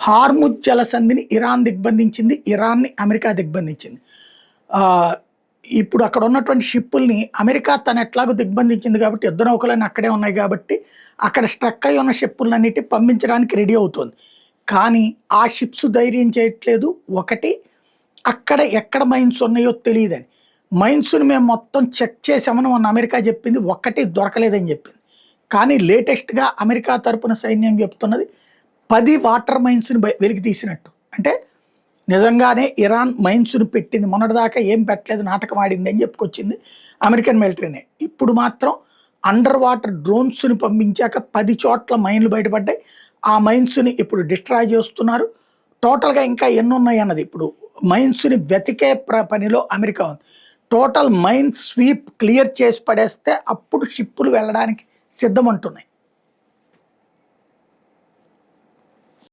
Hormuz జలసంధిని Iran దిగ్బంధించింది, ఇరాన్ని అమెరికా దిగ్బంధించింది. ఇప్పుడు అక్కడ ఉన్నటువంటి షిప్పుల్ని అమెరికా తను ఎట్లాగో దిగ్బంధించింది కాబట్టి యుద్ధ నౌకలన్నీ అక్కడే ఉన్నాయి కాబట్టి అక్కడ స్ట్రక్ అయి ఉన్న షిప్పులన్నిటి పంపించడానికి రెడీ అవుతుంది. కానీ ఆ షిప్స్ ధైర్యం చేయట్లేదు. ఒకటి, అక్కడ ఎక్కడ మైన్స్ ఉన్నాయో తెలియదని. మైన్స్ని మేము మొత్తం చెక్ చేసామని మొన్న అమెరికా చెప్పింది, ఒక్కటి దొరకలేదని చెప్పింది. కానీ లేటెస్ట్గా అమెరికా తరపున సైన్యం చెప్తున్నది 10 వాటర్ మైన్స్ని వెలికి తీసినట్టు. అంటే నిజంగానే ఇరాన్ మైన్స్ను పెట్టింది, మొన్నటిదాకా ఏం పెట్టలేదు, నాటకం ఆడింది అని చెప్పుకొచ్చింది అమెరికన్ మిలిటరీనే. ఇప్పుడు మాత్రం అండర్ వాటర్ డ్రోన్స్ని పంపించాక 10 చోట్ల మైన్లు బయటపడ్డాయి. ఆ మైన్స్ని ఇప్పుడు డిస్ట్రాయ్ చేస్తున్నారు. టోటల్గా ఇంకా ఎన్ని ఉన్నాయి అన్నది ఇప్పుడు మైన్స్ని వెతికే పనిలో అమెరికా ఉంది. టోటల్ మైన్ స్వీప్ క్లియర్ చేసి పడేస్తే అప్పుడు షిప్పులు వెళ్ళడానికి సిద్ధమంటున్నాయి.